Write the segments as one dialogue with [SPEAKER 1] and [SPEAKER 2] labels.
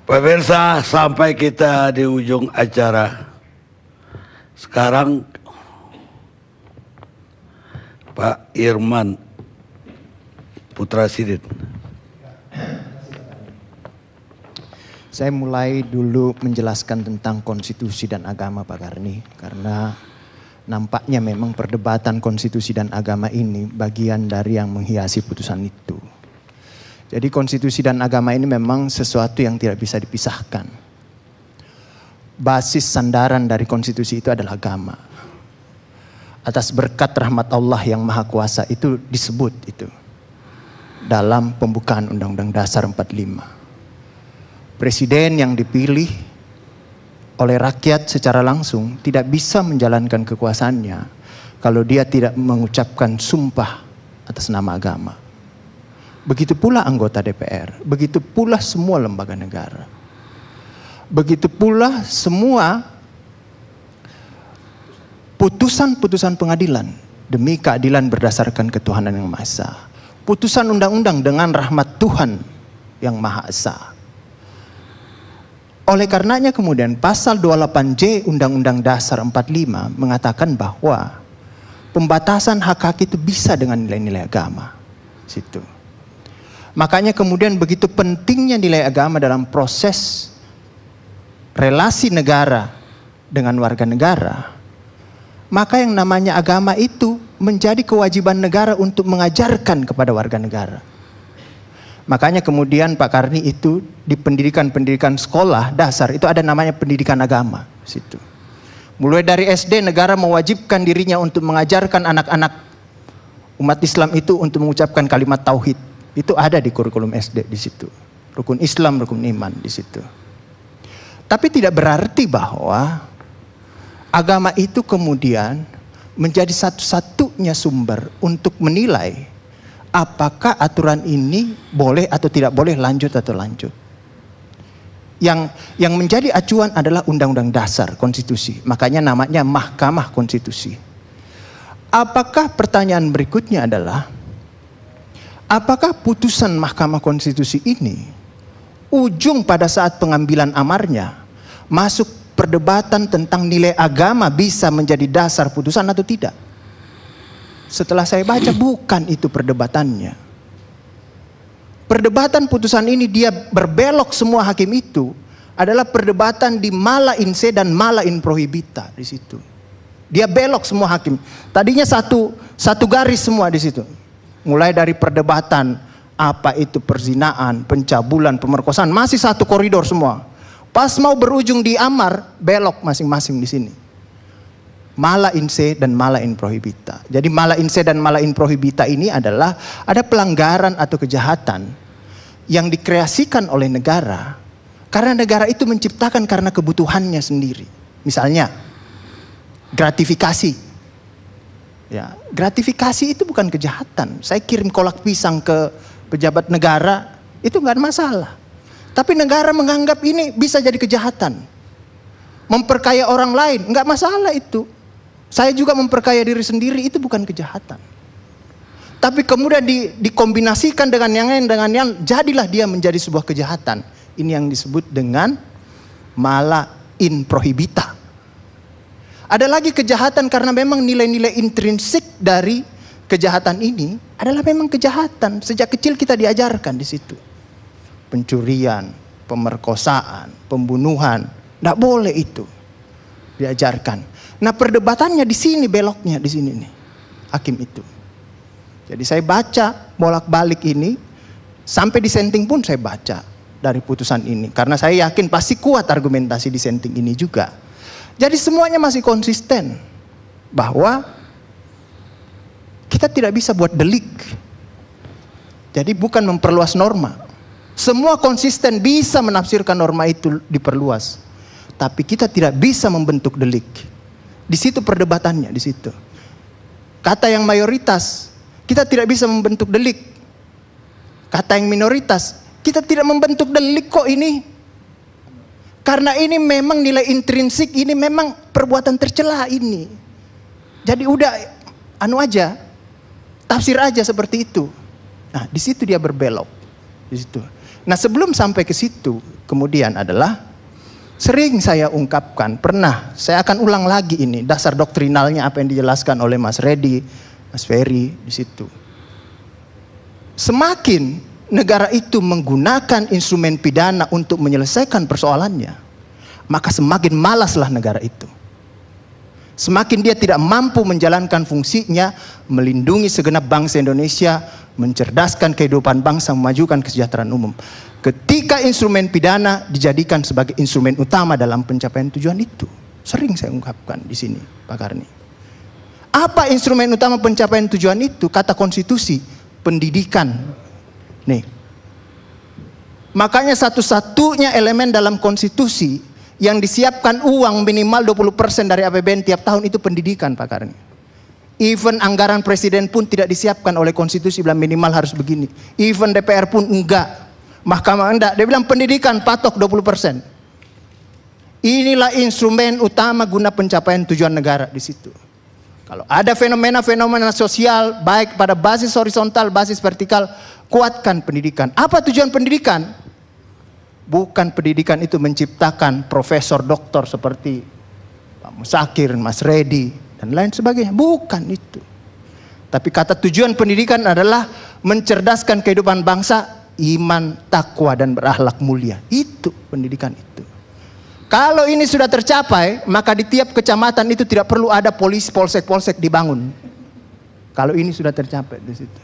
[SPEAKER 1] Pemirsa, sampai kita di ujung acara. Sekarang Pak Irman Putra Sidin.
[SPEAKER 2] Saya mulai dulu menjelaskan tentang konstitusi dan agama, Pak Karni, karena nampaknya memang perdebatan konstitusi dan agama ini bagian dari yang menghiasi putusan itu. Jadi konstitusi dan agama ini memang sesuatu yang tidak bisa dipisahkan. Basis sandaran dari konstitusi itu adalah agama. Atas berkat rahmat Allah yang Maha Kuasa itu disebut itu dalam pembukaan Undang-Undang Dasar 45. Presiden yang dipilih oleh rakyat secara langsung tidak bisa menjalankan kekuasaannya kalau dia tidak mengucapkan sumpah atas nama agama. Begitu pula anggota DPR, begitu pula semua lembaga negara. Begitu pula semua putusan-putusan pengadilan demi keadilan berdasarkan ketuhanan yang Maha Esa. Putusan undang-undang dengan rahmat Tuhan yang Maha Esa. Oleh karenanya kemudian pasal 28J Undang-Undang Dasar 45 mengatakan bahwa pembatasan hak-hak itu bisa dengan nilai-nilai agama. Situ. Makanya kemudian begitu pentingnya nilai agama dalam proses relasi negara dengan warga negara. Maka yang namanya agama itu menjadi kewajiban negara untuk mengajarkan kepada warga negara. Makanya kemudian Pak Karni itu di pendidikan sekolah dasar itu ada namanya pendidikan agama. Situ. Mulai dari SD negara mewajibkan dirinya untuk mengajarkan anak-anak umat Islam itu untuk mengucapkan kalimat tauhid. Itu ada di kurikulum SD di situ. Rukun Islam, rukun iman di situ. Tapi tidak berarti bahwa agama itu kemudian menjadi satu-satunya sumber untuk menilai apakah aturan ini boleh atau tidak boleh, lanjut atau lanjut. Yang menjadi acuan adalah Undang-Undang Dasar Konstitusi. Makanya namanya Mahkamah Konstitusi. Apakah pertanyaan berikutnya adalah, apakah putusan Mahkamah Konstitusi ini ujung pada saat pengambilan amarnya masuk perdebatan tentang nilai agama bisa menjadi dasar putusan atau tidak? Setelah saya baca, bukan itu perdebatannya. Perdebatan putusan ini dia berbelok semua hakim itu adalah perdebatan di mala in se dan mala in prohibita di situ. Dia belok semua hakim. Tadinya satu garis semua di situ. Mulai dari perdebatan apa itu perzinaan, pencabulan, pemerkosaan, masih satu koridor semua. Pas mau berujung di amar, belok masing-masing di sini. Mala in se dan mala in prohibita. Jadi mala in se dan mala in prohibita ini adalah ada pelanggaran atau kejahatan yang dikreasikan oleh negara karena negara itu menciptakan karena kebutuhannya sendiri. Misalnya gratifikasi. Ya, gratifikasi itu bukan kejahatan. Saya kirim kolak pisang ke pejabat negara itu nggak ada masalah. Tapi negara menganggap ini bisa jadi kejahatan. Memperkaya orang lain nggak masalah itu. Saya juga memperkaya diri sendiri, itu bukan kejahatan. Tapi kemudian dikombinasikan dengan yang lain, dengan yang jadilah dia menjadi sebuah kejahatan. Ini yang disebut dengan mala in prohibita. Ada lagi kejahatan karena memang nilai-nilai intrinsik dari kejahatan ini adalah memang kejahatan. Sejak kecil kita diajarkan di situ. Pencurian, pemerkosaan, pembunuhan, tidak boleh itu diajarkan. Nah perdebatannya di sini, beloknya di sini nih, hakim itu. Jadi saya baca bolak-balik ini, sampai dissenting pun saya baca dari putusan ini. Karena saya yakin pasti kuat argumentasi dissenting ini juga. Jadi semuanya masih konsisten bahwa kita tidak bisa buat delik. Jadi bukan memperluas norma. Semua konsisten bisa menafsirkan norma itu diperluas. Tapi kita tidak bisa membentuk delik. Di situ perdebatannya, di situ. Kata yang mayoritas, kita tidak bisa membentuk delik. Kata yang minoritas, kita tidak membentuk delik kok ini. Karena ini memang nilai intrinsik, ini memang perbuatan tercela ini. Jadi udah anu aja, tafsir aja seperti itu. Nah, di situ dia berbelok. Di situ. Nah, sebelum sampai ke situ, kemudian adalah sering saya ungkapkan, saya akan ulang lagi ini, dasar doktrinalnya apa yang dijelaskan oleh Mas Reddy, Mas Ferry di situ. Semakin negara itu menggunakan instrumen pidana untuk menyelesaikan persoalannya, maka semakin malaslah negara itu. Semakin dia tidak mampu menjalankan fungsinya, melindungi segenap bangsa Indonesia, mencerdaskan kehidupan bangsa, memajukan kesejahteraan umum. Ketika instrumen pidana dijadikan sebagai instrumen utama dalam pencapaian tujuan itu. Sering saya ungkapkan di sini, Pak Karni. Apa instrumen utama pencapaian tujuan itu? Kata konstitusi, pendidikan. Nih. Makanya satu-satunya elemen dalam konstitusi yang disiapkan uang minimal 20% dari APBN tiap tahun itu pendidikan, Pak Karni. Even anggaran presiden pun tidak disiapkan oleh konstitusi, bilang minimal harus begini. Even DPR pun enggak. Mahkamah enggak, dia bilang pendidikan patok 20%. Inilah instrumen utama guna pencapaian tujuan negara di situ. Kalau ada fenomena-fenomena sosial baik pada basis horizontal, basis vertikal, kuatkan pendidikan. Apa tujuan pendidikan? Bukan pendidikan itu menciptakan profesor doktor seperti Pak Musakir, Mas Reddy dan lain sebagainya. Bukan itu. Tapi kata tujuan pendidikan adalah mencerdaskan kehidupan bangsa, iman, takwa, dan berakhlak mulia. Itu pendidikan itu. Kalau ini sudah tercapai, maka di tiap kecamatan itu tidak perlu ada polisi, polsek dibangun. Kalau ini sudah tercapai di situ.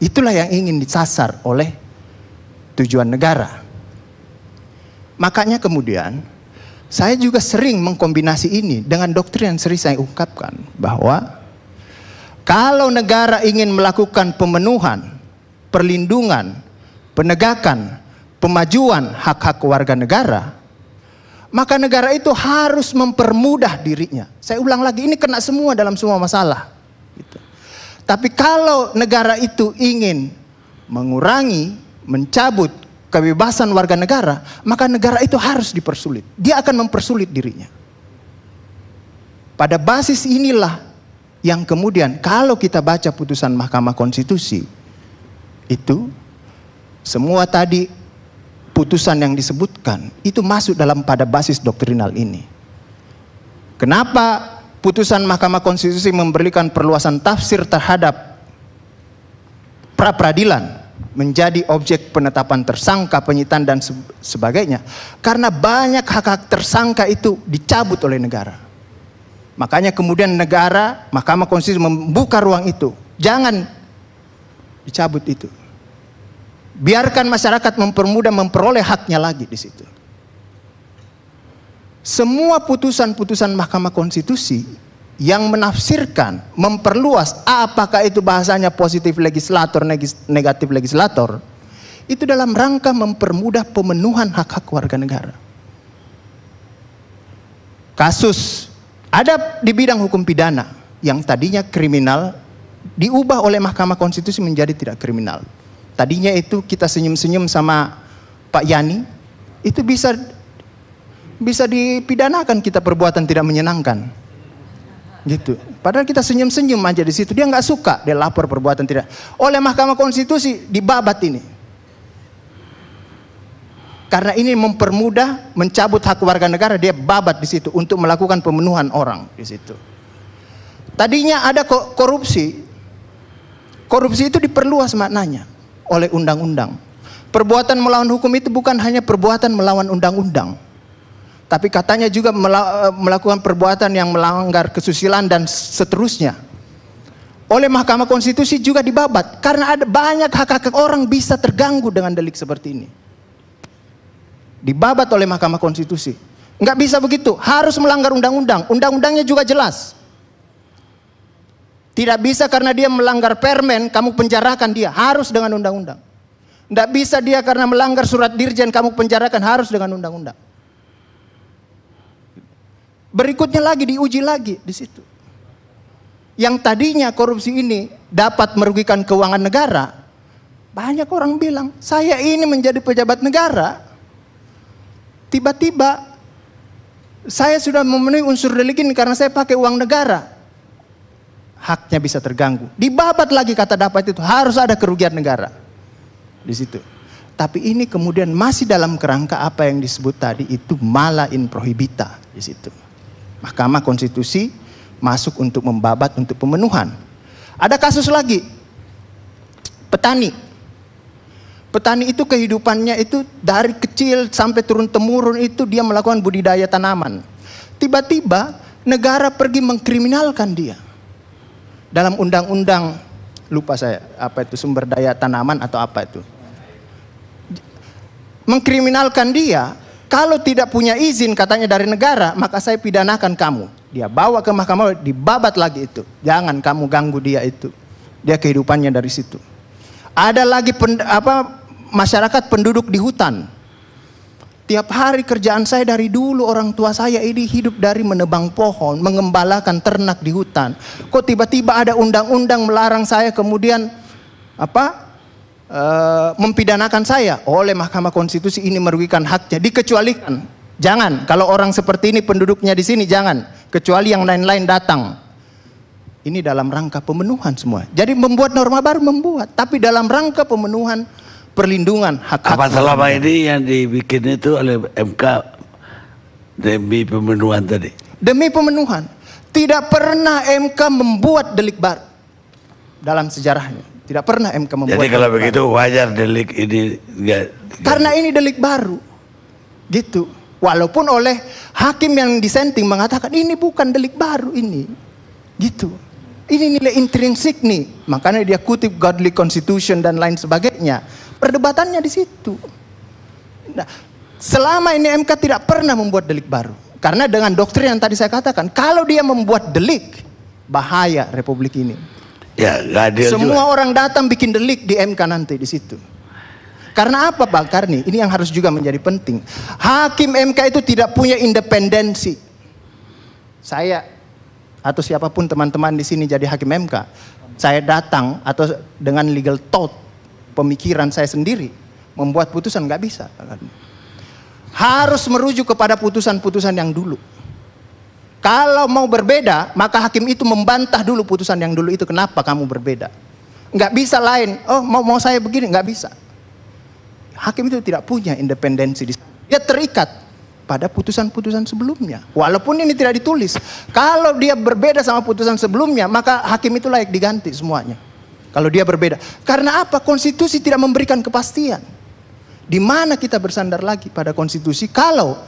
[SPEAKER 2] Itulah yang ingin disasar oleh tujuan negara. Makanya kemudian saya juga sering mengkombinasi ini dengan doktrin yang sering saya ungkapkan, bahwa kalau negara ingin melakukan pemenuhan, perlindungan, penegakan, pemajuan hak-hak warga negara, maka negara itu harus mempermudah dirinya. Saya ulang lagi, ini kena semua dalam semua masalah. Tapi kalau negara itu ingin mengurangi, mencabut kebebasan warga negara, maka negara itu harus dipersulit. Dia akan mempersulit dirinya. Pada basis inilah yang kemudian kalau kita baca putusan Mahkamah Konstitusi, itu semua tadi putusan yang disebutkan itu masuk dalam pada basis doktrinal ini. Kenapa putusan Mahkamah Konstitusi memberikan perluasan tafsir terhadap pra-peradilan menjadi objek penetapan tersangka, penyitaan dan sebagainya? Karena banyak hak-hak tersangka itu dicabut oleh negara. Makanya kemudian negara, Mahkamah Konstitusi membuka ruang itu. Jangan dicabut itu. Biarkan masyarakat mempermudah memperoleh haknya lagi di situ. Semua putusan-putusan Mahkamah Konstitusi yang menafsirkan, memperluas, apakah itu bahasanya positif legislator, negatif legislator, itu dalam rangka mempermudah pemenuhan hak-hak warga negara. Kasus ada di bidang hukum pidana yang tadinya kriminal diubah oleh Mahkamah Konstitusi menjadi tidak kriminal. Tadinya itu kita senyum-senyum sama Pak Yani, itu bisa dipidanakan kita perbuatan tidak menyenangkan, gitu. Padahal kita senyum-senyum aja di situ, dia nggak suka, dia lapor perbuatan tidak. Oleh Mahkamah Konstitusi dibabat ini, karena ini mempermudah mencabut hak warga negara, dia babat di situ untuk melakukan pemenuhan orang di situ. Tadinya ada korupsi itu diperluas maknanya oleh undang-undang. Perbuatan melawan hukum itu bukan hanya perbuatan melawan undang-undang, tapi katanya juga melakukan perbuatan yang melanggar kesusilaan dan seterusnya. Oleh Mahkamah Konstitusi juga dibabat, karena ada banyak hak-hak orang bisa terganggu dengan delik seperti ini. Dibabat oleh Mahkamah Konstitusi. Nggak bisa begitu, harus melanggar undang-undang. Undang-undangnya juga jelas. Tidak bisa karena dia melanggar permen, kamu penjarakan dia, harus dengan undang-undang. Tidak bisa dia karena melanggar surat dirjen, kamu penjarakan, harus dengan undang-undang. Berikutnya lagi diuji lagi di situ. Yang tadinya korupsi ini dapat merugikan keuangan negara, banyak orang bilang, saya ini menjadi pejabat negara, tiba-tiba saya sudah memenuhi unsur delik ini karena saya pakai uang negara. Haknya bisa terganggu. Dibabat lagi kata dapat itu, harus ada kerugian negara di situ. Tapi ini kemudian masih dalam kerangka apa yang disebut tadi itu mala in prohibita di situ. Mahkamah Konstitusi masuk untuk membabat untuk pemenuhan. Ada kasus lagi, petani. Petani itu kehidupannya itu dari kecil sampai turun-temurun itu dia melakukan budidaya tanaman. Tiba-tiba negara pergi mengkriminalkan dia. Dalam undang-undang, lupa saya, apa itu sumber daya tanaman atau apa itu. Mengkriminalkan dia, kalau tidak punya izin katanya dari negara, maka saya pidanakan kamu. Dia bawa ke mahkamah, dibabat lagi itu. Jangan kamu ganggu dia itu. Dia kehidupannya dari situ. Ada lagi masyarakat penduduk di hutan. Tiap hari kerjaan saya dari dulu, orang tua saya ini hidup dari menebang pohon, mengembalakan ternak di hutan. Kok tiba-tiba ada undang-undang melarang saya kemudian mempidanakan saya oleh Mahkamah Konstitusi, ini merugikan haknya, dikecualikan. Jangan, kalau orang seperti ini penduduknya di sini jangan, kecuali yang lain-lain datang. Ini dalam rangka pemenuhan semua. Jadi membuat norma baru membuat, tapi dalam rangka pemenuhan perlindungan hak-hak.
[SPEAKER 1] Apa selama ini yang dibikin itu oleh MK demi pemenuhan tadi?
[SPEAKER 2] Demi pemenuhan. Tidak pernah MK membuat delik baru dalam sejarahnya. Tidak pernah MK membuat.
[SPEAKER 1] Jadi kalau begitu wajar delik ini
[SPEAKER 2] karena ini delik baru. Gitu. Walaupun oleh hakim yang disenting mengatakan ini bukan delik baru ini. Gitu. Ini nilai intrinsik nih. Makanya dia kutip Godly Constitution dan lain sebagainya. Perdebatannya di situ. Nah, selama ini MK tidak pernah membuat delik baru. Karena dengan doktrin yang tadi saya katakan, kalau dia membuat delik, bahaya Republik ini.
[SPEAKER 1] Ya, nggak adil
[SPEAKER 2] semua
[SPEAKER 1] juga.
[SPEAKER 2] orang datang bikin delik di MK nanti di situ. Karena apa Bang Karni? Ini yang harus juga menjadi penting. Hakim MK itu tidak punya independensi. Saya atau siapapun teman-teman di sini jadi hakim MK, saya datang atau dengan legal thought, pemikiran saya sendiri membuat putusan, nggak bisa. Harus merujuk kepada putusan-putusan yang dulu. Kalau mau berbeda, maka hakim itu membantah dulu putusan yang dulu itu, kenapa kamu berbeda. Nggak bisa lain, oh mau saya begini, nggak bisa. Hakim itu tidak punya independensi. Dia terikat pada putusan-putusan sebelumnya. Walaupun ini tidak ditulis. Kalau dia berbeda sama putusan sebelumnya, maka hakim itu layak diganti semuanya. Kalau dia berbeda. Karena apa? Konstitusi tidak memberikan kepastian. Di mana kita bersandar lagi pada konstitusi kalau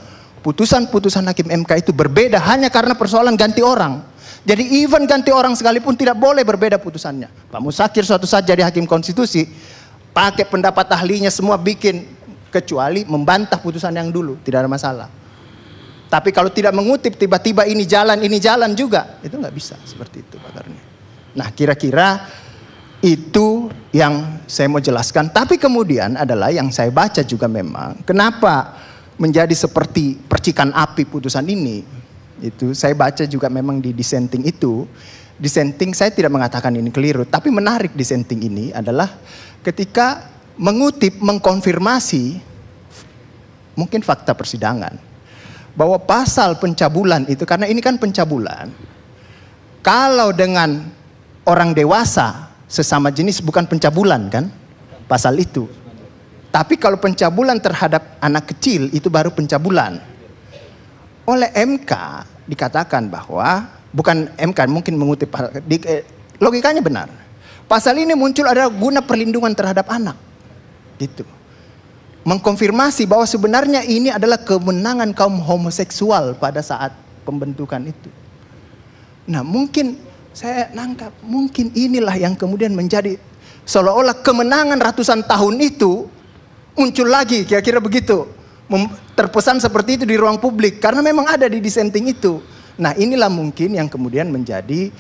[SPEAKER 2] putusan-putusan hakim MK itu berbeda hanya karena persoalan ganti orang. Jadi even ganti orang sekalipun tidak boleh berbeda putusannya. Pak Musakir suatu saat jadi hakim konstitusi, pakai pendapat ahlinya semua bikin, kecuali membantah putusan yang dulu, tidak ada masalah. Tapi kalau tidak mengutip, tiba-tiba ini jalan juga, itu nggak bisa seperti itu Pak Karni. Nah kira-kira itu yang saya mau jelaskan. Tapi kemudian adalah yang saya baca juga memang, kenapa menjadi seperti percikan api putusan ini. Itu saya baca juga memang di dissenting itu. Dissenting saya tidak mengatakan ini keliru, tapi menarik dissenting ini adalah ketika mengutip, mengkonfirmasi mungkin fakta persidangan bahwa pasal pencabulan itu, karena ini kan pencabulan, kalau dengan orang dewasa sesama jenis bukan pencabulan kan pasal itu. Tapi kalau pencabulan terhadap anak kecil itu baru pencabulan. Oleh MK dikatakan bahwa, bukan MK mungkin mengutip, logikanya benar. Pasal ini muncul adalah guna perlindungan terhadap anak. Gitu. Mengkonfirmasi bahwa sebenarnya ini adalah kemenangan kaum homoseksual pada saat pembentukan itu. Nah mungkin saya nangkap, mungkin inilah yang kemudian menjadi seolah-olah kemenangan ratusan tahun itu muncul lagi, kira-kira begitu. Terpesan seperti itu di ruang publik karena memang ada di dissenting itu. Nah inilah mungkin yang kemudian menjadi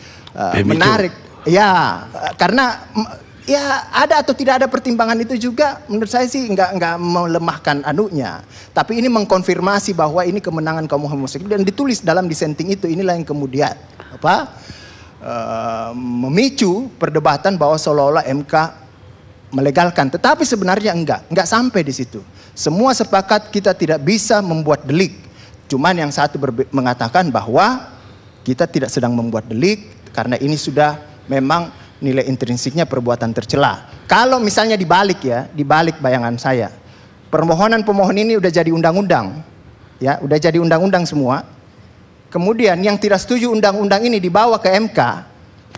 [SPEAKER 2] menarik. Ya, karena ya ada atau tidak ada pertimbangan itu juga menurut saya sih nggak melemahkan anunya. Tapi ini mengkonfirmasi bahwa ini kemenangan kaum homoseksual dan ditulis dalam dissenting itu. Inilah yang kemudian memicu perdebatan bahwa seolah-olah MK melegalkan, tetapi sebenarnya enggak sampai di situ. Semua sepakat kita tidak bisa membuat delik. Cuman yang satu mengatakan bahwa kita tidak sedang membuat delik karena ini sudah memang nilai intrinsiknya perbuatan tercela. Kalau misalnya dibalik bayangan saya, Permohonan-pemohon ini udah jadi undang-undang. Ya, udah jadi undang-undang semua. Kemudian yang tidak setuju undang-undang ini dibawa ke MK.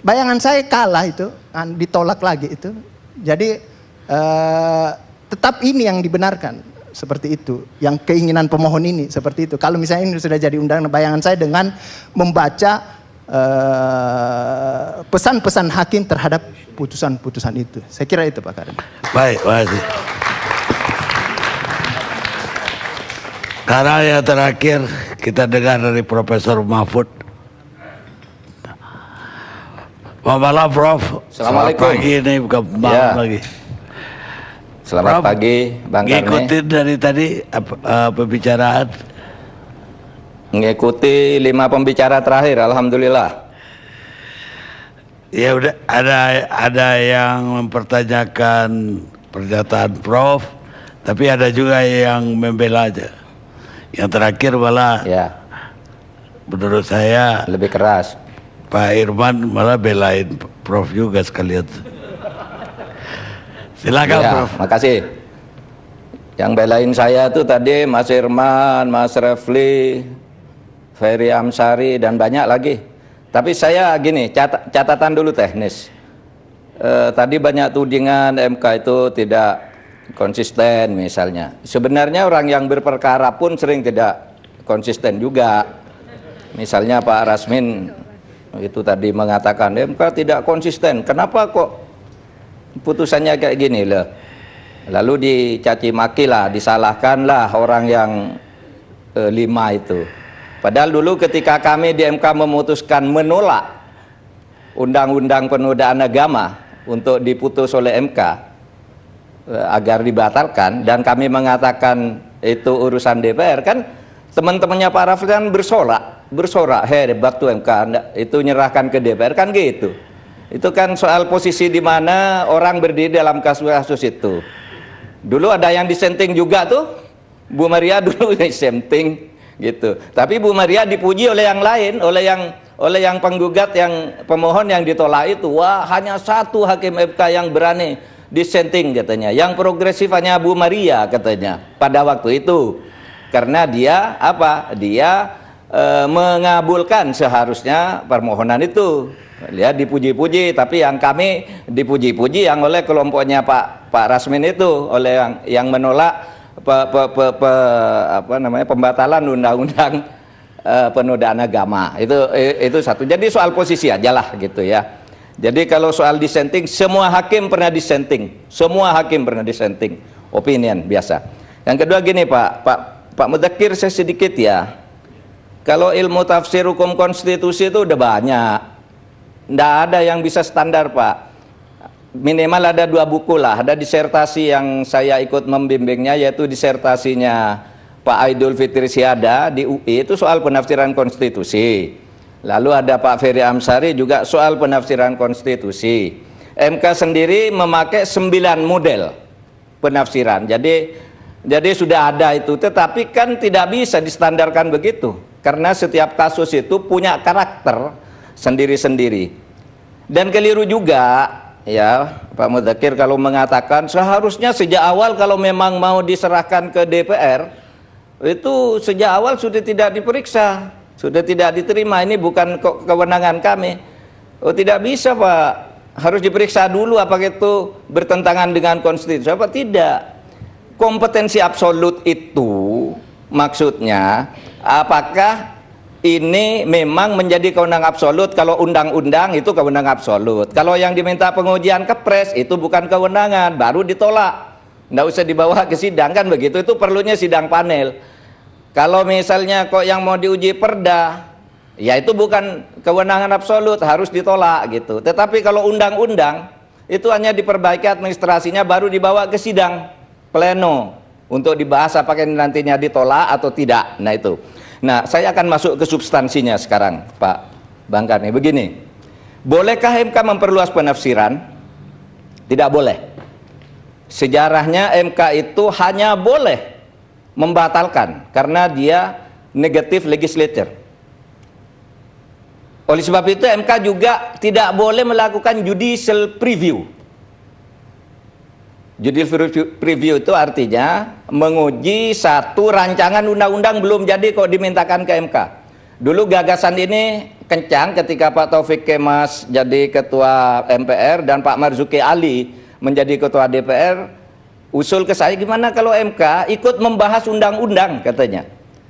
[SPEAKER 2] Bayangan saya kalah itu, ditolak lagi itu. Jadi tetap ini yang dibenarkan seperti itu. Yang keinginan pemohon ini seperti itu. Kalau misalnya ini sudah jadi undang-undang, bayangan saya dengan membaca pesan-pesan hakim terhadap putusan-putusan itu. Saya kira itu Pak Karim.
[SPEAKER 1] Baik, makasih. Karena yang terakhir kita dengar dari Profesor Mahfud. Malam Prof.
[SPEAKER 3] Assalamualaikum.
[SPEAKER 1] Selamat pagi, ini bukan malam lagi.
[SPEAKER 3] Selamat
[SPEAKER 1] Prof,
[SPEAKER 3] pagi Bang Karni.
[SPEAKER 1] ngikutin dari tadi pembicaraan.
[SPEAKER 3] Mengikuti 5 pembicara terakhir, alhamdulillah.
[SPEAKER 1] Ya udah, ada yang mempertanyakan pernyataan Prof, tapi ada juga yang membela aja. Yang terakhir malah menurut saya
[SPEAKER 3] Lebih keras.
[SPEAKER 1] Pak Irman malah belain Prof juga sekalian. Silakan Prof.
[SPEAKER 3] Makasih. Yang belain saya tuh tadi Mas Irman, Mas Refli, Ferry Amsari dan banyak lagi. Tapi saya gini, catatan dulu teknis. Tadi banyak tudingan MK itu tidak konsisten misalnya. Sebenarnya orang yang berperkara pun sering tidak konsisten juga. Misalnya Pak Rasmin itu tadi mengatakan MK tidak konsisten. Kenapa kok putusannya kayak gini loh? Lalu dicaci maki lah, disalahkan lah orang yang 5 itu. Padahal dulu ketika kami di MK memutuskan menolak undang-undang penodaan agama untuk diputus oleh MK agar dibatalkan, dan kami mengatakan itu urusan DPR, kan teman-temannya Pak Rafli kan bersorak, hebat tuh MK, itu nyerahkan ke DPR kan gitu. Itu kan soal posisi di mana orang berdiri dalam kasus-kasus itu. Dulu ada yang disenting juga tuh, Bu Maria dulu disenting gitu. Tapi Bu Maria dipuji oleh yang lain, oleh yang penggugat, yang pemohon yang ditolak itu. Wah, hanya 1 hakim MK yang berani disenting katanya. Yang progresif hanya Bu Maria katanya pada waktu itu. Karena dia apa? Dia mengabulkan seharusnya permohonan itu. Dia dipuji-puji, tapi yang kami dipuji-puji yang oleh kelompoknya Pak Rasmin itu, oleh yang menolak pembatalan undang-undang penodaan agama. Itu satu. Jadi soal posisi aja lah gitu ya. Jadi kalau soal dissenting, semua hakim pernah dissenting. Semua hakim pernah dissenting. Opinion biasa. Yang kedua gini Pak Mudzakkir, saya sedikit ya. Kalau ilmu tafsir hukum konstitusi itu udah banyak. Nggak ada yang bisa standar Pak. Minimal ada 2 buku lah. Ada disertasi yang saya ikut membimbingnya, yaitu disertasinya Pak Aidul Fitri Siada di UI, itu soal penafsiran konstitusi. Lalu ada Pak Ferry Amsari juga soal penafsiran konstitusi. MK sendiri memakai 9 model penafsiran. Jadi sudah ada itu, tetapi kan tidak bisa distandarkan begitu. Karena setiap kasus itu punya karakter sendiri-sendiri. Dan keliru juga ya Pak Mudzakkir kalau mengatakan seharusnya sejak awal kalau memang mau diserahkan ke DPR, itu sejak awal sudah tidak diperiksa, sudah tidak diterima, ini bukan kewenangan kami. Oh, tidak bisa Pak, harus diperiksa dulu apakah itu bertentangan dengan konstitusi apa tidak. Kompetensi absolut itu maksudnya apakah ini memang menjadi kewenangan absolut. Kalau undang-undang itu kewenangan absolut. Kalau yang diminta pengujian kepres itu bukan kewenangan, baru ditolak, nggak usah dibawa ke sidang kan begitu. Itu perlunya sidang panel. Kalau misalnya kok yang mau diuji perda, ya itu bukan kewenangan absolut, harus ditolak gitu. Tetapi kalau undang-undang itu hanya diperbaiki administrasinya, baru dibawa ke sidang pleno untuk dibahas apakah nantinya ditolak atau tidak. Nah itu. Nah, saya akan masuk ke substansinya sekarang, Pak Bang Karni. Begini, bolehkah MK memperluas penafsiran? Tidak boleh. Sejarahnya MK itu hanya boleh membatalkan karena dia negatif legislature. Oleh sebab itu MK juga tidak boleh melakukan judicial preview. Judicial review itu artinya menguji satu rancangan undang-undang belum jadi kok dimintakan ke MK. Dulu gagasan ini kencang ketika Pak Taufik Kemas jadi ketua MPR dan Pak Marzuki Ali menjadi ketua DPR. Usul ke saya, gimana kalau MK ikut membahas undang-undang katanya,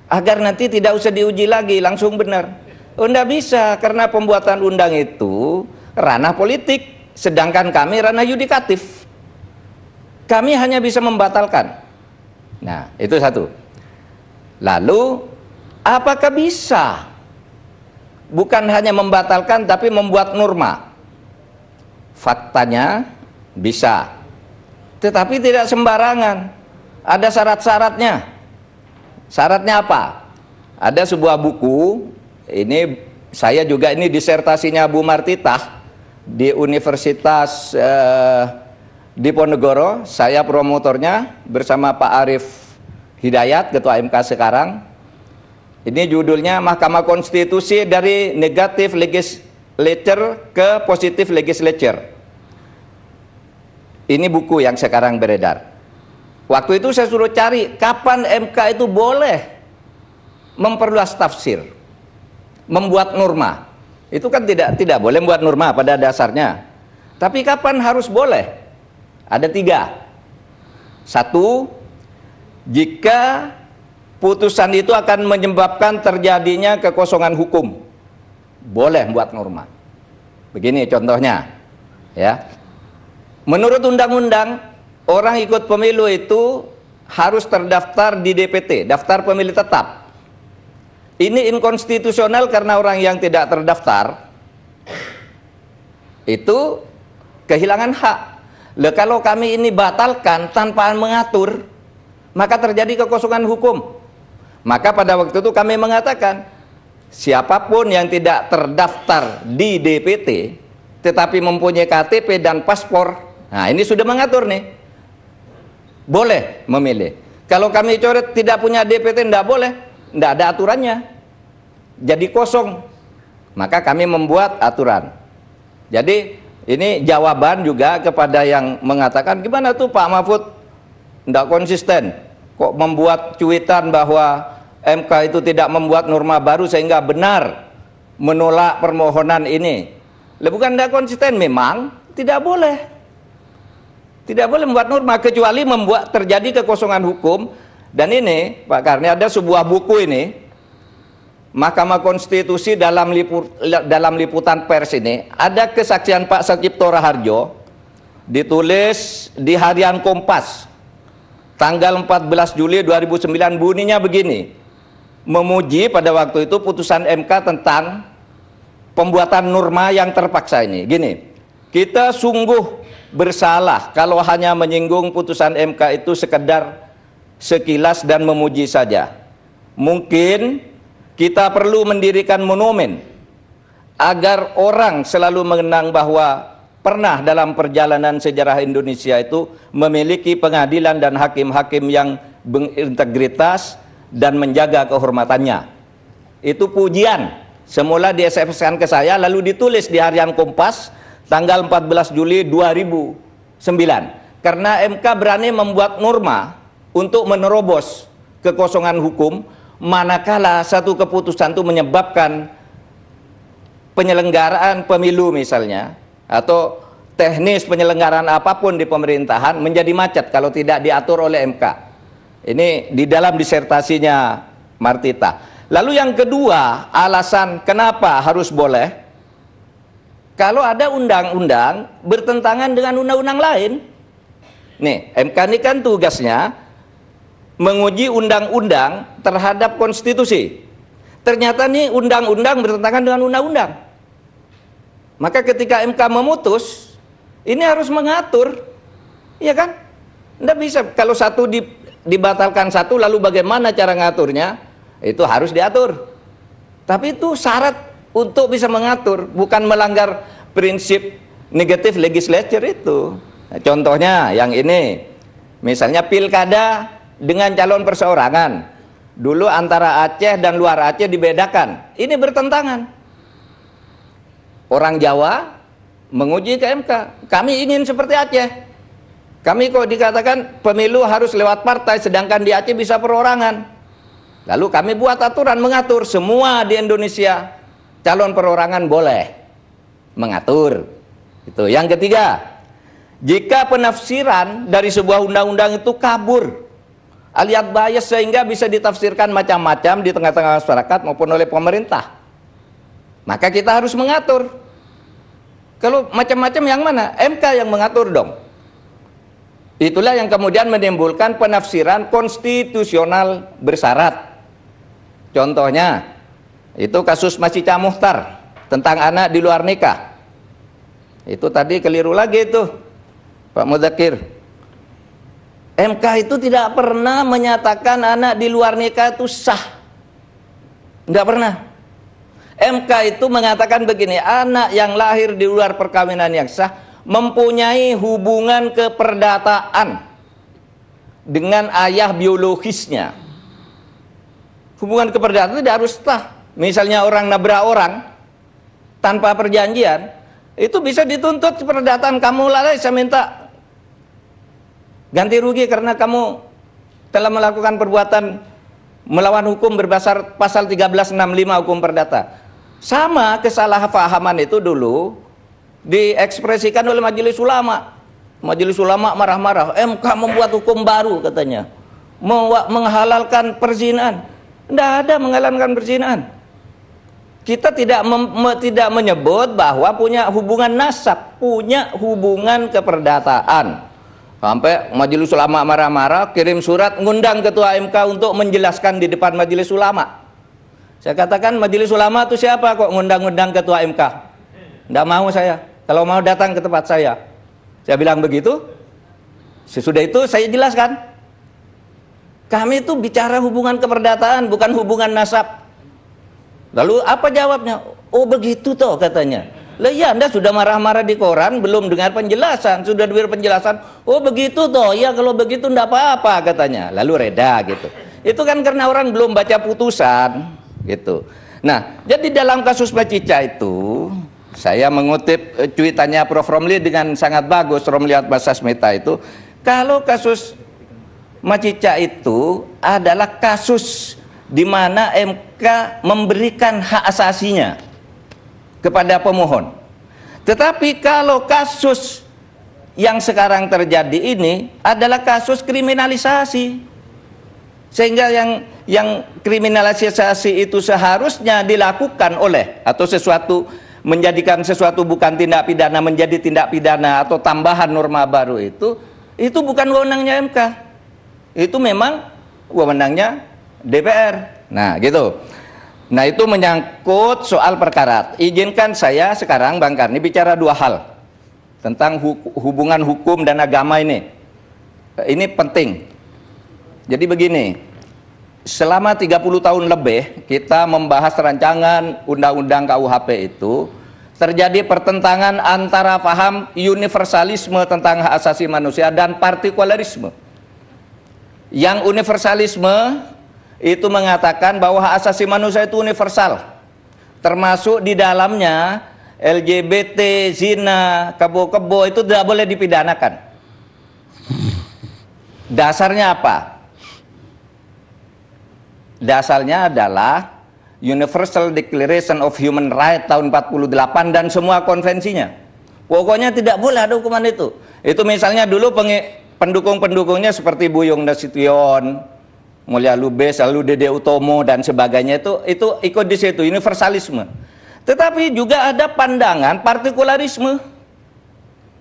[SPEAKER 3] agar nanti tidak usah diuji lagi, langsung benar. Oh, enggak bisa, karena pembuatan undang itu ranah politik, sedangkan kami ranah yudikatif. Kami hanya bisa membatalkan. Nah, itu satu. Lalu, apakah bisa bukan hanya membatalkan tapi membuat norma? Faktanya bisa, tetapi tidak sembarangan. Ada syarat-syaratnya. Syaratnya apa? Ada sebuah buku, ini saya juga, ini disertasinya Bu Martitah di Universitas Diponegoro. Saya promotornya bersama Pak Arief Hidayat, Ketua MK sekarang. Ini judulnya Mahkamah Konstitusi dari Negative Legislature ke Positive Legislature. Ini buku yang sekarang beredar. Waktu itu saya suruh cari kapan MK itu boleh memperluas tafsir, membuat norma. Itu kan tidak boleh membuat norma pada dasarnya. Tapi kapan harus boleh? Ada 3. 1, jika putusan itu akan menyebabkan terjadinya kekosongan hukum, boleh membuat norma. Begini contohnya, ya. Menurut undang-undang, orang ikut pemilu itu harus terdaftar di DPT, daftar pemilih tetap. Ini inkonstitusional karena orang yang tidak terdaftar itu kehilangan hak. Loh, kalau kami ini batalkan tanpa mengatur, maka terjadi kekosongan hukum. Maka pada waktu itu kami mengatakan, siapapun yang tidak terdaftar di DPT tetapi mempunyai KTP dan paspor, nah ini sudah mengatur nih, boleh memilih. Kalau kami coret tidak punya DPT, tidak boleh, tidak ada aturannya, jadi kosong. Maka kami membuat aturan. Jadi ini jawaban juga kepada yang mengatakan, gimana tuh Pak Mahfud tidak konsisten, kok membuat cuitan bahwa MK itu tidak membuat norma baru sehingga benar menolak permohonan ini. Lah, bukan tidak konsisten, memang tidak boleh. Tidak boleh membuat norma kecuali membuat terjadi kekosongan hukum. Dan ini Pak Karni, ada sebuah buku ini, Mahkamah Konstitusi dalam liputan pers ini, ada kesaksian Pak Sucipto Raharjo, ditulis di Harian Kompas tanggal 14 Juli 2009, bunyinya begini, memuji pada waktu itu putusan MK tentang pembuatan norma yang terpaksa ini. Gini, kita sungguh bersalah kalau hanya menyinggung putusan MK itu sekedar sekilas dan memuji saja. Mungkin kita perlu mendirikan monumen agar orang selalu mengenang bahwa pernah dalam perjalanan sejarah Indonesia itu memiliki pengadilan dan hakim-hakim yang berintegritas dan menjaga kehormatannya. Itu pujian. Semula di SMS-kan ke saya, lalu ditulis di Harian Kompas tanggal 14 Juli 2009. Karena MK berani membuat norma untuk menerobos kekosongan hukum, manakala satu keputusan itu menyebabkan penyelenggaraan pemilu misalnya, atau teknis penyelenggaraan apapun di pemerintahan menjadi macet kalau tidak diatur oleh MK. Ini di dalam disertasinya Martitah. Lalu yang kedua, alasan kenapa harus boleh, kalau ada undang-undang bertentangan dengan undang-undang lain. Nih, MK ini kan tugasnya menguji undang-undang terhadap konstitusi. Ternyata nih undang-undang bertentangan dengan undang-undang. Maka ketika MK memutus, ini harus mengatur, iya kan? Nggak bisa kalau satu dibatalkan satu, lalu bagaimana cara ngaturnya? Itu harus diatur. Tapi itu syarat untuk bisa mengatur, bukan melanggar prinsip negative legislature itu. Nah, contohnya yang ini, misalnya pilkada dengan calon perseorangan. Dulu antara Aceh dan luar Aceh dibedakan. Ini bertentangan. Orang Jawa menguji ke MK, kami ingin seperti Aceh. Kami kok dikatakan pemilu harus lewat partai, sedangkan di Aceh bisa perorangan. Lalu kami buat aturan mengatur semua di Indonesia calon perorangan boleh mengatur. Itu. Yang ketiga, jika penafsiran dari sebuah undang-undang itu kabur, alias bias, sehingga bisa ditafsirkan macam-macam di tengah-tengah masyarakat maupun oleh pemerintah, maka kita harus mengatur. Kalau macam-macam yang mana? MK yang mengatur dong. Itulah yang kemudian menimbulkan penafsiran konstitusional bersyarat. Contohnya, itu kasus Masyica Muhtar tentang anak di luar nikah. Itu tadi keliru lagi itu, Pak Mudzakkir. MK itu tidak pernah menyatakan anak di luar nikah itu sah. Tidak pernah. MK itu mengatakan begini, anak yang lahir di luar perkawinan yang sah mempunyai hubungan keperdataan dengan ayah biologisnya. Hubungan keperdataan tidak harus sah. Misalnya orang nabrak orang tanpa perjanjian, itu bisa dituntut keperdataan. Kamu lalai, saya minta ganti rugi karena kamu telah melakukan perbuatan melawan hukum berdasar pasal 1365 hukum perdata. Sama kesalahpahaman itu dulu diekspresikan oleh Majelis Ulama. Majelis Ulama marah-marah, MK membuat hukum baru katanya, menghalalkan perzinahan. Tidak ada menghalalkan perzinahan. Kita tidak menyebut bahwa punya hubungan nasab, punya hubungan keperdataan. Sampai Majelis Ulama marah-marah, kirim surat ngundang Ketua MK untuk menjelaskan di depan Majelis Ulama. Saya katakan, Majelis Ulama itu siapa kok ngundang-ngundang Ketua MK? Tidak mau saya. Kalau mau datang ke tempat saya. Saya bilang begitu. Sesudah itu saya jelaskan. Kami itu bicara hubungan keperdataan, bukan hubungan nasab. Lalu apa jawabnya? Oh begitu toh katanya. Lah ya, Anda sudah marah-marah di koran, belum dengar penjelasan, sudah dengar penjelasan. Oh begitu toh, ya kalau begitu enggak apa-apa katanya. Lalu reda gitu. Itu kan karena orang belum baca putusan gitu. Nah, jadi dalam kasus Masyica itu, saya mengutip cuitannya Prof. Romli dengan sangat bagus, Romli Atbasasmita itu, kalau kasus Masyica itu adalah kasus di mana MK memberikan hak asasinya kepada pemohon. Tetapi kalau kasus yang sekarang terjadi ini adalah kasus kriminalisasi, sehingga yang kriminalisasi itu seharusnya dilakukan oleh, atau sesuatu, menjadikan sesuatu bukan tindak pidana menjadi tindak pidana atau tambahan norma baru, itu bukan wewenangnya MK, itu memang wewenangnya DPR. Nah gitu. Nah itu menyangkut soal perkara. Izinkan saya sekarang Bang Karni bicara dua hal tentang hubungan hukum dan agama ini. Ini penting. Jadi begini, selama 30 tahun lebih kita membahas rancangan undang-undang KUHP itu, terjadi pertentangan antara paham universalisme tentang hak asasi manusia dan partikularisme. Yang universalisme itu mengatakan bahwa hak asasi manusia itu universal, termasuk di dalamnya LGBT, zina, kebo-kebo itu tidak boleh dipidanakan. Dasarnya apa? Dasarnya adalah Universal Declaration of Human Rights tahun 48 dan semua konvensinya. Pokoknya tidak boleh ada hukuman itu. Itu misalnya dulu pendukung-pendukungnya seperti Buyung Nasution, Mulya Lubis, lalu Dede Utomo dan sebagainya, itu ikut di situ, universalisme. Tetapi juga ada pandangan partikularisme.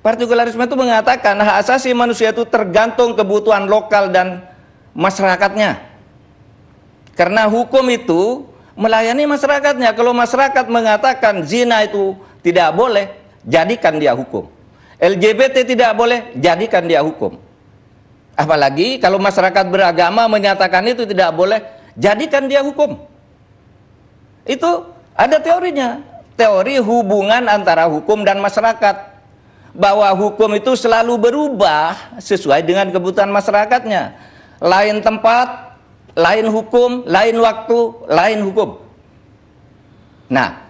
[SPEAKER 3] Partikularisme itu mengatakan hak asasi manusia itu tergantung kebutuhan lokal dan masyarakatnya. Karena hukum itu melayani masyarakatnya. Kalau masyarakat mengatakan zina itu tidak boleh, jadikan dia hukum. LGBT tidak boleh, jadikan dia hukum. Apalagi kalau masyarakat beragama menyatakan itu tidak boleh, jadikan dia hukum. Itu ada teorinya, teori hubungan antara hukum dan masyarakat, bahwa hukum itu selalu berubah sesuai dengan kebutuhan masyarakatnya. Lain tempat, lain hukum, lain waktu, lain hukum. Nah,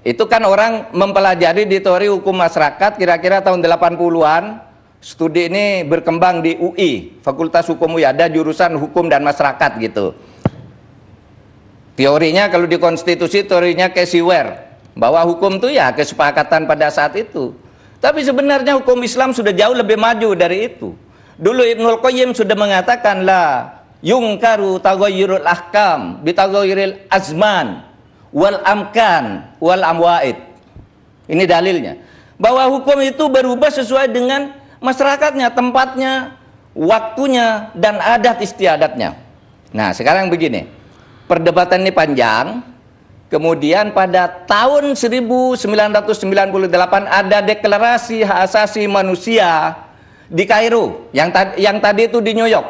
[SPEAKER 3] itu kan orang mempelajari di teori hukum masyarakat kira-kira tahun 80-an, Studi ini berkembang di UI, Fakultas Hukum UI, ada jurusan hukum dan masyarakat gitu. Teorinya kalau di konstitusi, teorinya Casey Ware, bahwa hukum itu ya kesepakatan pada saat itu. Tapi sebenarnya hukum Islam sudah jauh lebih maju dari itu. Dulu Ibnul Qayyim sudah mengatakan la yungkaru taghayyurul ahkam bitaghayyuril azman wal amkan wal amwaid. Ini dalilnya. Bahwa hukum itu berubah sesuai dengan masyarakatnya, tempatnya, waktunya, dan adat istiadatnya. Nah, sekarang begini. Perdebatan ini panjang. Kemudian pada tahun 1998 ada deklarasi hak asasi manusia di Kairo. Yang tadi itu di New York.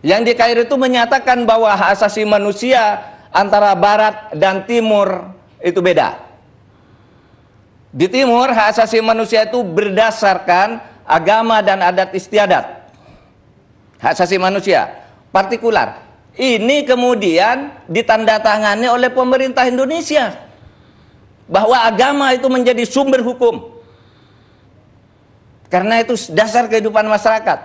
[SPEAKER 3] Yang di Kairo itu menyatakan bahwa hak asasi manusia antara barat dan timur itu beda. Di timur hak asasi manusia itu berdasarkan agama dan adat istiadat. Hak asasi manusia partikular. Ini kemudian ditandatangani oleh pemerintah Indonesia bahwa agama itu menjadi sumber hukum. Karena itu dasar kehidupan masyarakat.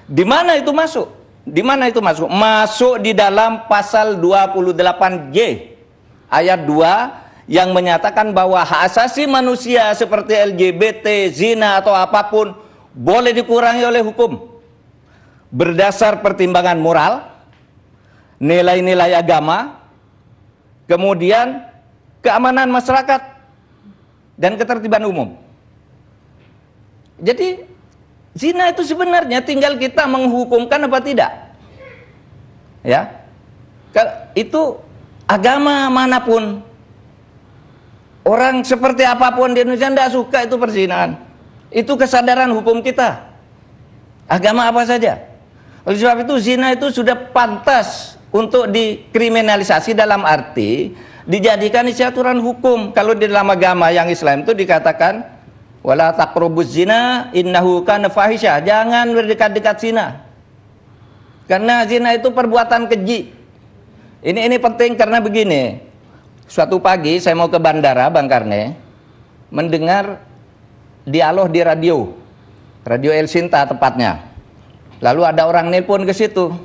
[SPEAKER 3] Di mana itu masuk? Di mana itu masuk? Masuk di dalam pasal 28J ayat 2 yang menyatakan bahwa hak asasi manusia seperti LGBT, zina atau apapun boleh dikurangi oleh hukum berdasar pertimbangan moral, nilai-nilai agama, kemudian keamanan masyarakat dan ketertiban umum. Jadi zina itu sebenarnya tinggal kita menghukumkan apa tidak. Ya. Itu agama manapun, orang seperti apapun di Indonesia tidak suka itu perzinahan. Itu kesadaran hukum kita. Agama apa saja. Oleh sebab itu zina itu sudah pantas untuk dikriminalisasi dalam arti dijadikan isi aturan hukum. Kalau di dalam agama yang Islam itu dikatakan wala taqrabuz zina innahu kana fahisha. Jangan berdekat-dekat zina. Karena zina itu perbuatan keji. Ini penting karena begini. Suatu pagi saya mau ke bandara Bang Karne, mendengar dialog di radio El Sinta tepatnya. Lalu ada orang nelpon ke situ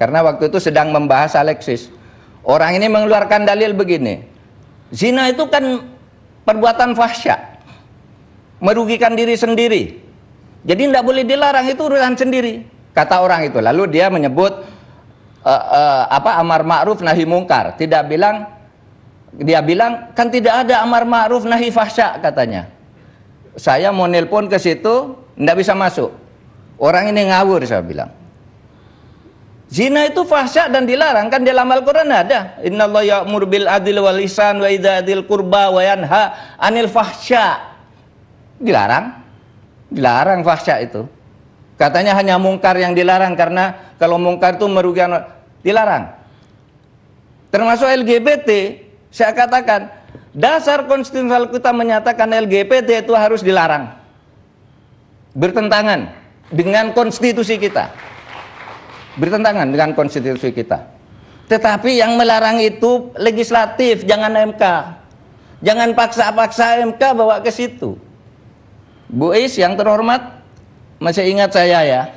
[SPEAKER 3] karena waktu itu sedang membahas Alexis. Orang ini mengeluarkan dalil begini, zina itu kan perbuatan fahsya, merugikan diri sendiri, jadi tidak boleh dilarang, itu urusan sendiri, kata orang itu. Lalu dia menyebut amar ma'ruf nahi mungkar. Dia bilang kan tidak ada amar ma'ruf nahi fahsya katanya. Saya mau nelpon ke situ, tidak bisa masuk. Orang ini ngawur, saya bilang. Zina itu fahsya dan dilarang, kan dalam Al-Quran ada. Innallaha ya'muru bil adli wal ihsan wa idza'il qurba wa yanha 'anil fahsya. Dilarang fahsya itu. Katanya hanya mungkar yang dilarang, karena kalau mungkar itu merugikan, dilarang. Termasuk LGBT. Saya katakan, dasar konstitusional kita menyatakan LGBT itu harus dilarang. Bertentangan dengan konstitusi kita. Bertentangan dengan konstitusi kita. Tetapi yang melarang itu legislatif, jangan MK. Jangan paksa-paksa MK bawa ke situ. Bu Is yang terhormat, masih ingat saya ya.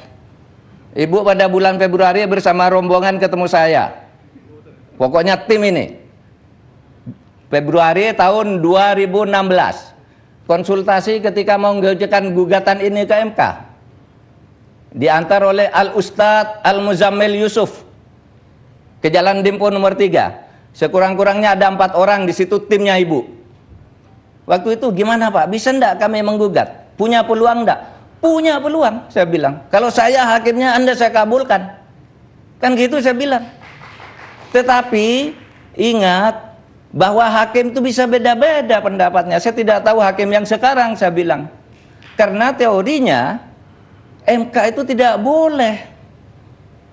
[SPEAKER 3] Ibu pada bulan Februari bersama rombongan ketemu saya. Pokoknya tim ini. Februari tahun 2016. Konsultasi ketika mau mengajukan gugatan ini ke MK. Diantar oleh Al-Ustadz Al-Muzammil Yusuf ke Jalan Dempo nomor 3. Sekurang-kurangnya ada 4 orang di situ timnya ibu. Waktu itu gimana Pak? Bisa enggak kami menggugat? Punya peluang enggak? Punya peluang, saya bilang. Kalau saya hakimnya, Anda saya kabulkan. Kan gitu saya bilang. Tetapi ingat bahwa hakim itu bisa beda-beda pendapatnya. Saya tidak tahu hakim yang sekarang, saya bilang. Karena teorinya MK itu tidak boleh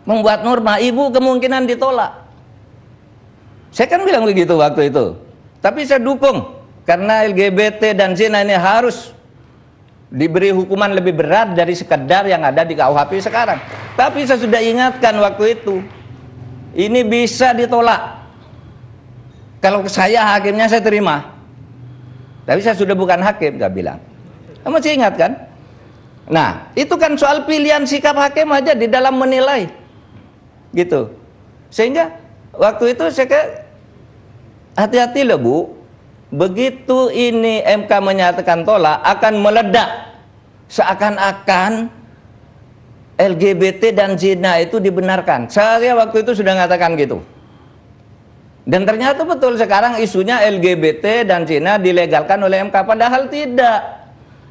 [SPEAKER 3] membuat norma, ibu kemungkinan ditolak. Saya kan bilang begitu waktu itu. Tapi saya dukung, karena LGBT dan zina ini harus diberi hukuman lebih berat dari sekedar yang ada di KUHP sekarang. Tapi saya sudah ingatkan waktu itu, ini bisa ditolak. Kalau saya hakimnya saya terima. Tapi saya sudah bukan hakim, saya bilang. Kamu masih ingat kan? Nah, itu kan soal pilihan sikap hakim aja di dalam menilai, gitu. Sehingga waktu itu saya kayak hati-hati loh Bu, begitu ini MK menyatakan tolak akan meledak, seakan-akan LGBT dan zina itu dibenarkan. Saya waktu itu sudah mengatakan gitu. Dan ternyata betul sekarang isunya LGBT dan zina dilegalkan oleh MK, padahal tidak.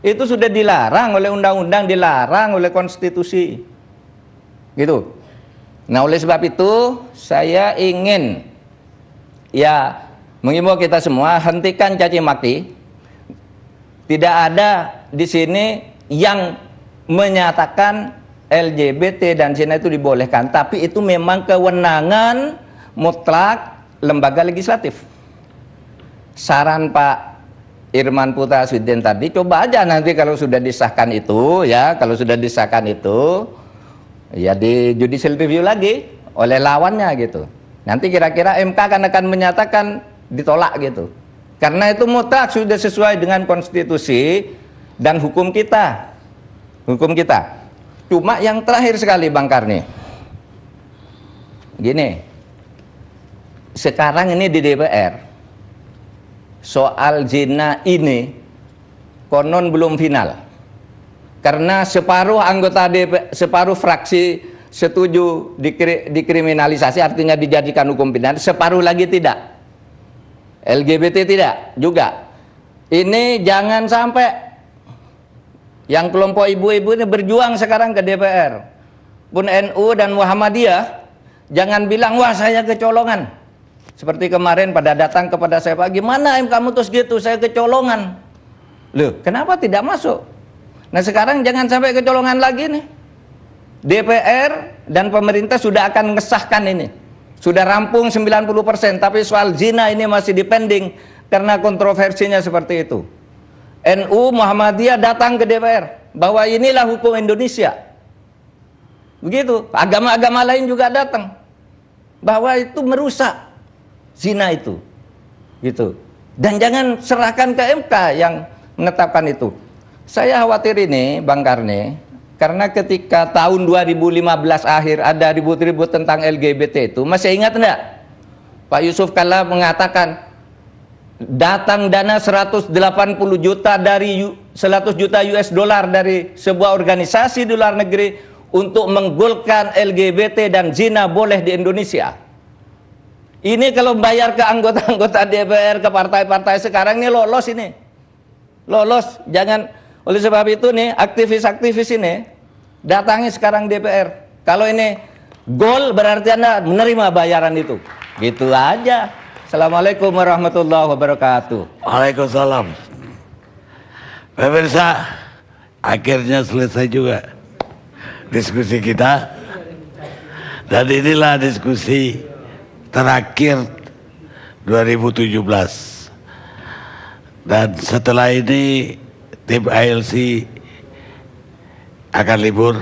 [SPEAKER 3] Itu sudah dilarang oleh undang-undang, dilarang oleh konstitusi. Gitu. Nah, oleh sebab itu saya ingin ya mengimbau kita semua hentikan caci maki. Tidak ada di sini yang menyatakan LGBT dan zina itu dibolehkan, tapi itu memang kewenangan mutlak lembaga legislatif. Saran Pak Irman Putra Aswiden tadi, coba aja nanti kalau sudah disahkan itu ya, kalau sudah disahkan itu ya di judicial review lagi oleh lawannya gitu. Nanti kira-kira MK akan menyatakan ditolak gitu. Karena itu mutlak sudah sesuai dengan konstitusi dan hukum kita. Hukum kita. Cuma yang terakhir sekali Bang Karni. Gini. Sekarang ini di DPR soal zina ini konon belum final karena separuh anggota DPR, separuh fraksi setuju dikriminalisasi, artinya dijadikan hukum pidana, separuh lagi tidak. LGBT tidak juga. Ini jangan sampai yang kelompok ibu-ibu ini berjuang sekarang ke DPR pun NU dan Muhammadiyah jangan bilang wah saya kecolongan. Seperti kemarin pada datang kepada saya, Pak, gimana MK mutus gitu, saya kecolongan. Loh, kenapa tidak masuk? Nah sekarang jangan sampai kecolongan lagi nih. DPR dan pemerintah sudah akan mengesahkan ini. Sudah rampung 90%, tapi soal zina ini masih dipending karena kontroversinya seperti itu. NU Muhammadiyah datang ke DPR bahwa inilah hukum Indonesia. Begitu, agama-agama lain juga datang. Bahwa itu merusak zina itu, gitu. Dan jangan serahkan ke MK yang menetapkan itu. Saya khawatir ini, Bang Karni, karena ketika tahun 2015 akhir ada ribut-ribut tentang LGBT itu, masih ingat enggak? Pak Yusuf Kalla mengatakan datang dana 180 juta dari 100 juta US dollar dari sebuah organisasi di luar negeri untuk menggolkan LGBT dan zina boleh di Indonesia. Ini kalau bayar ke anggota-anggota DPR, ke partai-partai sekarang ini lolos ini. Lolos, jangan. Oleh sebab itu nih, aktivis-aktivis ini datangi sekarang DPR. Kalau ini gol berarti Anda menerima bayaran itu. Gitu aja. Assalamualaikum warahmatullahi wabarakatuh.
[SPEAKER 1] Waalaikumsalam. Pemirsa, akhirnya selesai juga diskusi kita. Dan inilah diskusi terakhir 2017, dan setelah ini tim ALC akan libur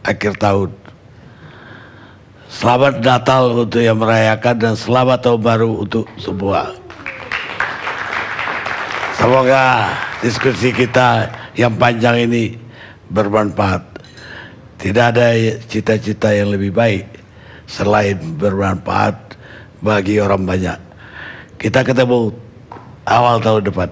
[SPEAKER 1] akhir tahun. Selamat Natal untuk yang merayakan dan selamat tahun baru untuk semua. Semoga diskusi kita yang panjang ini bermanfaat. Tidak ada cita-cita yang lebih baik selain bermanfaat bagi orang banyak. Kita ketemu awal tahun depan.